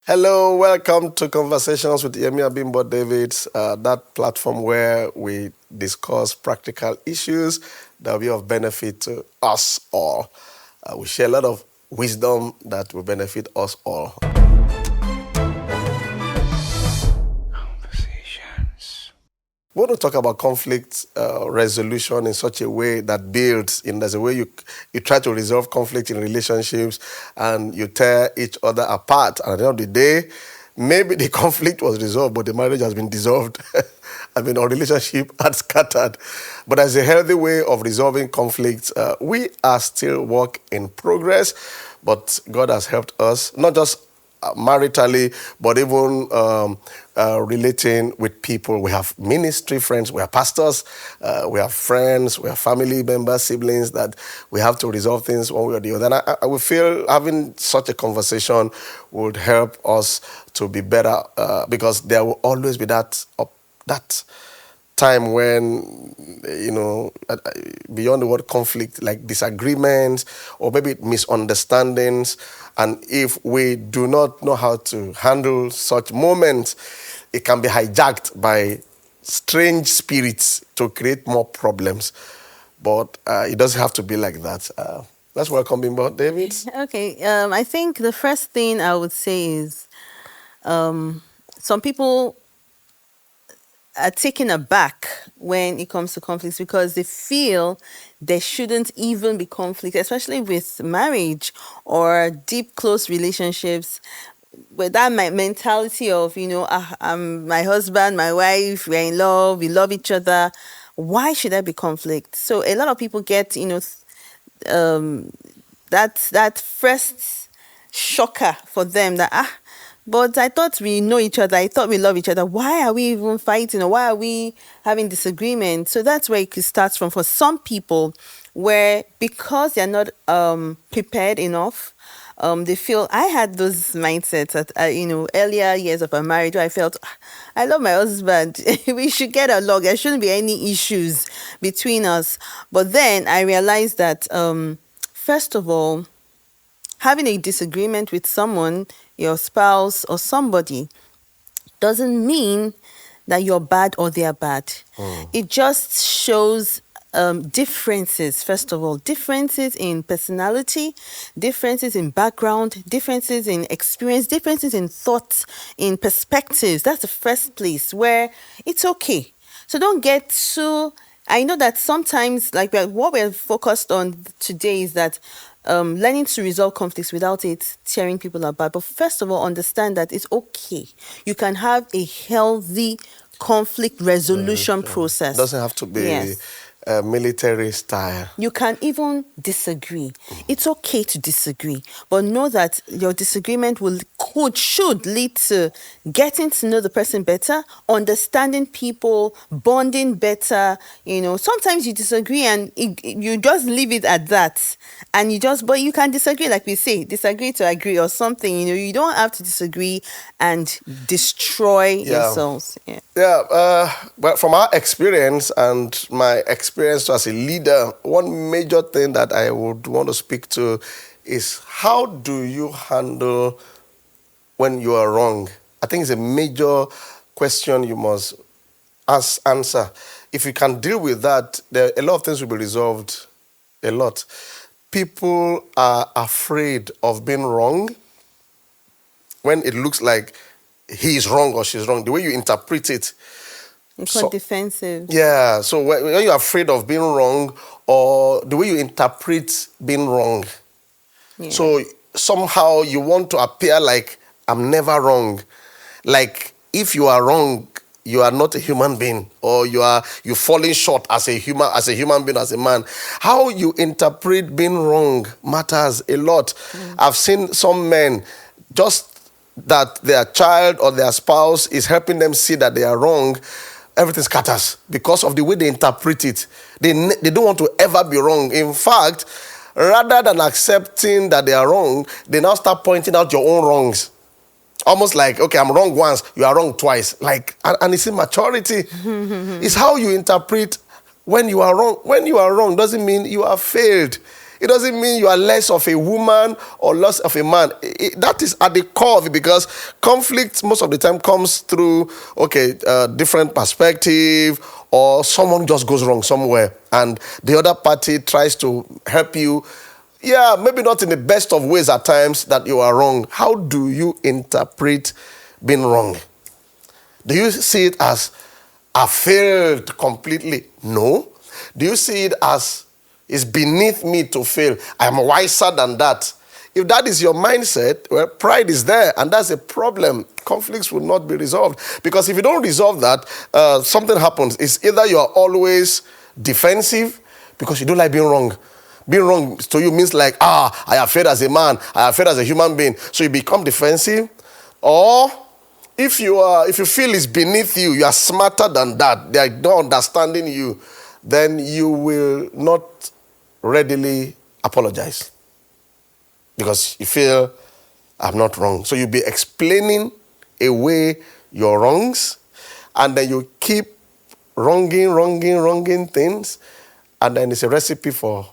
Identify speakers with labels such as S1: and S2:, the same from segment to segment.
S1: Hello, welcome to Conversations with Yemi Abimbo Davids, that platform where we discuss practical issues that will be of benefit to us all. We share a lot of wisdom that will benefit us all.
S2: Conversations.
S1: We want to talk about conflict resolution in such a way that builds. There's a way you try to resolve conflict in relationships and you tear each other apart. And at the end of the day, maybe the conflict was resolved, but the marriage has been dissolved. Our relationship had scattered. But as a healthy way of resolving conflicts, we are still work in progress. But God has helped us, not just maritally, but even relating with people. We have ministry friends, we have pastors, we have friends, we have family members, siblings that we have to resolve things one way or the other. And I would feel having such a conversation would help us to be better because there will always be that time when, beyond the word conflict, like disagreements or maybe misunderstandings. And if we do not know how to handle such moments, it can be hijacked by strange spirits to create more problems. But it doesn't have to be like that. Let's welcome Bimbo David.
S3: Okay, I think the first thing I would say is some people are taken aback when it comes to conflicts because they feel there shouldn't even be conflict, especially with marriage or deep, close relationships. With that mentality of, I'm my husband, my wife, we're in love, we love each other. Why should there be conflict? So a lot of people get, that first shocker for them that but I thought we know each other, I thought we love each other, why are we even fighting, or why are we having disagreement? So that's where it starts from for some people, where because they're not prepared enough, they feel. I had those mindsets at earlier years of our marriage where I felt I love my husband, we should get along, there shouldn't be any issues between us. But then I realized that first of all, having a disagreement with someone, your spouse or somebody, doesn't mean that you're bad or they're bad. It just shows differences, first of all, differences in personality, differences in background, differences in experience, differences in thoughts, in perspectives. That's the first place where it's okay. So don't get too. I know that sometimes, like what we're focused on today is that learning to resolve conflicts without it tearing people apart. But first of all, understand that it's okay. You can have a healthy conflict resolution process.
S1: Doesn't have to be
S3: Yes.
S1: military style.
S3: You can even disagree. It's okay to disagree, but know that your disagreement should lead to getting to know the person better, understanding people, bonding better. Sometimes you disagree and you just leave it at that, but you can disagree, like we say, disagree to agree or something. You don't have to disagree and destroy yourselves. Yeah.
S1: Yeah, but from our experience and my experience as a leader, one major thing that I would want to speak to is how do you handle when you are wrong? I think it's a major question you must answer. If you can deal with that, a lot of things will be resolved. A lot. People are afraid of being wrong when it looks like he is wrong or she's wrong. The way you interpret it.
S3: It's called defensive.
S1: Yeah. So when you're afraid of being wrong or the way you interpret being wrong. Yeah. So somehow you want to appear like I'm never wrong. Like if you are wrong, you are not a human being, or you're falling short as a human being, as a man. How you interpret being wrong matters a lot. I've seen some men just that their child or their spouse is helping them see that they are wrong, everything scatters because of the way they interpret it. They don't want to ever be wrong. In fact, rather than accepting that they are wrong, they now start pointing out your own wrongs. Almost like, okay, I'm wrong once, you are wrong twice. And it's immaturity. It's how you interpret when you are wrong. When you are wrong doesn't mean you have failed. It doesn't mean you are less of a woman or less of a man. That is at the core of it, because conflict most of the time comes through, different perspective, or someone just goes wrong somewhere and the other party tries to help you. Yeah, maybe not in the best of ways at times, that you are wrong. How do you interpret being wrong? Do you see it as I failed completely? No. Do you see it as it's beneath me to fail? I'm wiser than that. If that is your mindset, well, pride is there, and that's a problem. Conflicts will not be resolved. Because if you don't resolve that, something happens. It's either you are always defensive because you don't like being wrong. Being wrong to you means like, I have failed as a man, I have failed as a human being. So you become defensive. Or if you feel it's beneath you, you are smarter than that, they are not understanding you, then you will not readily apologize because you feel I'm not wrong. So you'll be explaining away your wrongs, and then you keep wronging things, and then it's a recipe for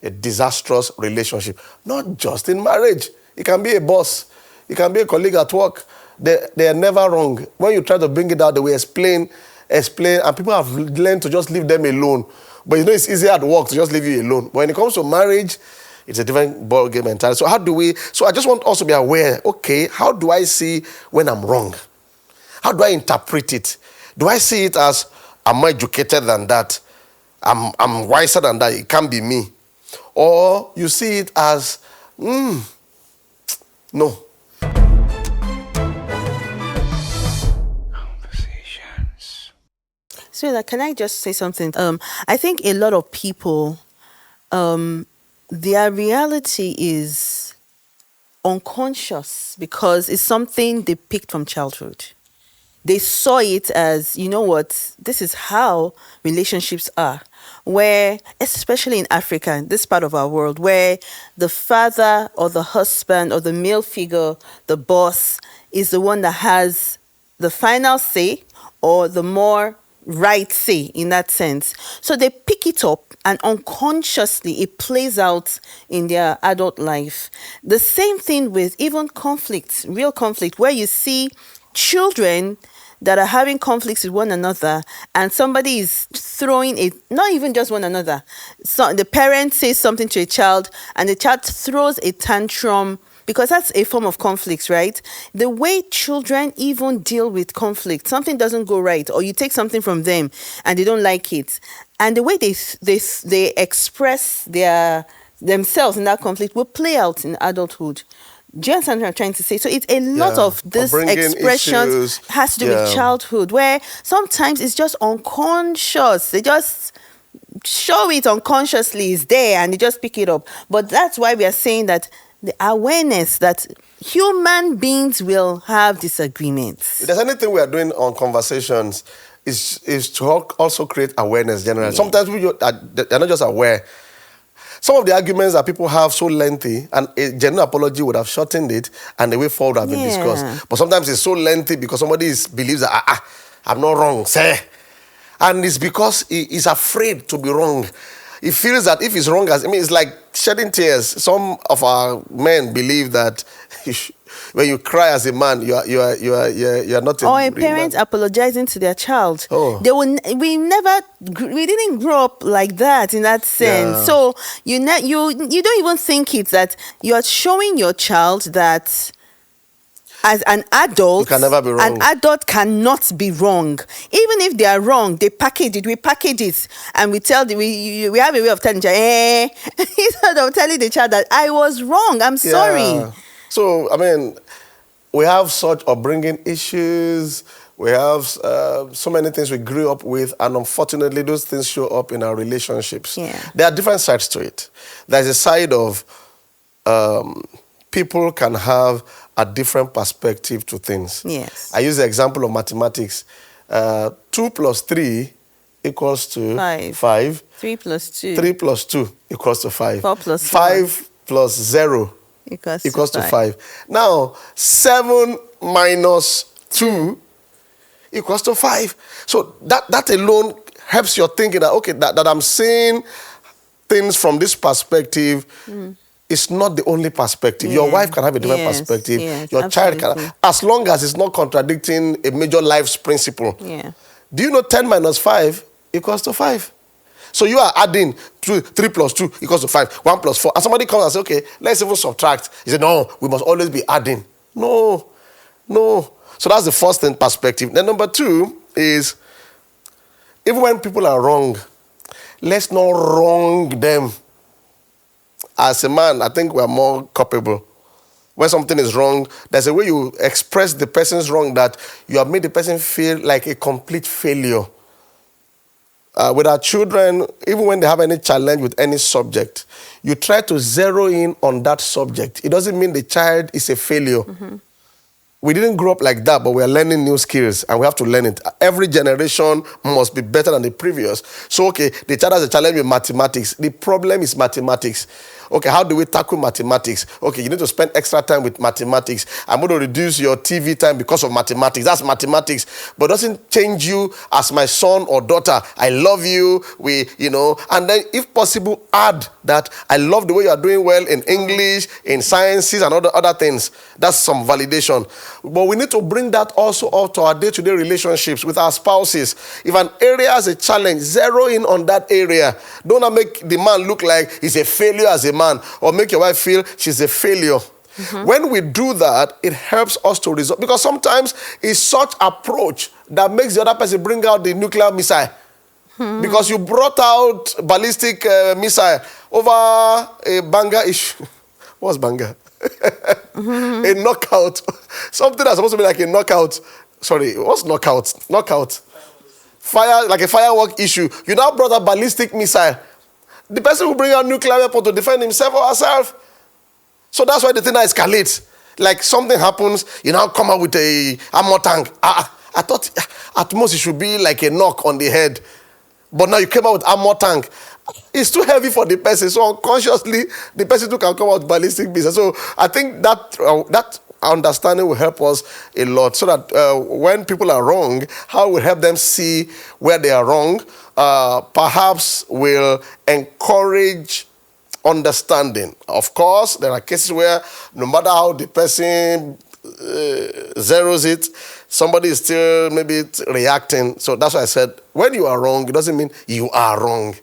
S1: a disastrous relationship. Not just in marriage. It can be a boss. It can be a colleague at work. They are never wrong. When you try to bring it out, they will explain, and people have learned to just leave them alone. But it's easier at work to just leave you alone. But when it comes to marriage, it's a different ball game entirely. So I just want us to be aware, how do I see when I'm wrong? How do I interpret it? Do I see it as, I'm more educated than that? I'm wiser than that. It can't be me. Or you see it as, no.
S3: So can I just say something? I think a lot of people, their reality is unconscious because it's something they picked from childhood. They saw it as, you know what, this is how relationships are. Where, especially in Africa, this part of our world, where the father or the husband or the male figure, the boss, is the one that has the final say or the more right say in that sense. So they pick it up and unconsciously it plays out in their adult life. The same thing with even conflict, real conflict, where you see children that are having conflicts with one another, and somebody is throwing it, not even just one another. So the parent says something to a child, and the child throws a tantrum, because that's a form of conflict, right? The way children even deal with conflict, something doesn't go right, or you take something from them and they don't like it, and the way they express themselves in that conflict will play out in adulthood. Do you understand what I'm trying to say? So it's a lot of this expressions has to do with childhood, where sometimes it's just unconscious. They just show it unconsciously, it's there, and they just pick it up. But that's why we are saying that the awareness that human beings will have disagreements.
S1: If there's anything we are doing on conversations, is to also create awareness generally. Yeah. Sometimes they're not just aware. Some of the arguments that people have so lengthy, and a genuine apology would have shortened it, and the way forward have been discussed. But sometimes it's so lengthy because somebody believes that, I'm not wrong, say. And it's because he is afraid to be wrong. He feels that if he's wrong, it's like shedding tears. Some of our men believe that when you cry as a man, you are not.
S3: Or a parent apologizing to their child. Oh. We didn't grow up like that in that sense. Yeah. So you don't even think it's that you are showing your child that, as an adult,
S1: you can never be wrong.
S3: An adult cannot be wrong. Even if they are wrong, we package it, and we have a way of telling the child, instead of telling the child that I was wrong, I'm sorry.
S1: So, we have such upbringing issues. We have so many things we grew up with, and unfortunately, those things show up in our relationships.
S3: Yeah.
S1: There are different sides to it. There's a side of people can have a different perspective to things.
S3: Yes.
S1: I use the example of mathematics. 2 plus 3 equals to 5.
S3: 3 plus 2.
S1: 3 plus 2 equals to 5.
S3: 4 plus
S1: 5 plus 0 equals to 5. Now, 7 minus 2 equals to 5. So that alone helps your thinking that, that I'm seeing things from this perspective, it's not the only perspective. Your
S3: Yeah.
S1: wife can have a different
S3: Yes.
S1: perspective.
S3: Yes.
S1: Your child can,
S3: Absolutely.
S1: as long as it's not contradicting a major life's principle.
S3: Yeah.
S1: Do you know 10 minus 5 equals to 5? So you are adding 3 plus 2 equals to 5, 1 plus 4. And somebody comes and says, okay, let's even subtract. You say, no, we must always be adding. No, no. So that's the first thing, perspective. Then number 2 is, even when people are wrong, let's not wrong them. As a man, I think we are more culpable. When something is wrong, there's a way you express the person's wrong that you have made the person feel like a complete failure. With our children, even when they have any challenge with any subject, you try to zero in on that subject. It doesn't mean the child is a failure. We didn't grow up like that, but we are learning new skills and we have to learn it. Every generation must be better than the previous. So, okay, the child has a challenge with mathematics. The problem is mathematics. Okay, how do we tackle mathematics? Okay, you need to spend extra time with mathematics. I'm going to reduce your TV time because of mathematics. That's mathematics. But it doesn't change you as my son or daughter. I love you. And then if possible, add that I love the way you are doing well in English, in sciences, and other things. That's some validation. But we need to bring that also up to our day-to-day relationships with our spouses. If an area has a challenge, zero in on that area. Don't make the man look like he's a failure as a man, or make your wife feel she's a failure. When we do that, it helps us to resolve. Because sometimes it's such approach that makes the other person bring out the nuclear missile. Because you brought out ballistic missile over a banger issue. What's banger? A knockout. Something that's supposed to be like a knockout. Sorry, what's knockout? Knockout. Fire, like a firework issue. You now brought a ballistic missile. The person will bring out nuclear weapon to defend himself or herself. So that's why the thing escalates. Like something happens, you now come out with a armor tank. I thought at most it should be like a knock on the head. But now you came out with armor tank. It's too heavy for the person. So unconsciously, the person too can come out with ballistic missile. So I think that understanding will help us a lot. So that when people are wrong, how we help them see where they are wrong, perhaps will encourage understanding. Of course, there are cases where no matter how the person zeroes it, somebody is still maybe reacting. So that's why I said, when you are wrong, it doesn't mean you are wrong.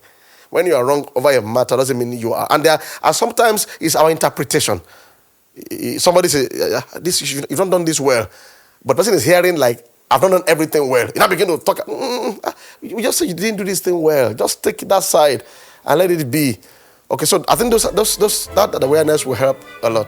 S1: When you are wrong over a matter, doesn't mean you are. And sometimes it's our interpretation. Somebody says, you've not done this well. But the person is hearing like, I've not done everything well. You now begin to talk, you just say you didn't do this thing well. Just take that side and let it be. Okay, so I think that awareness will help a lot.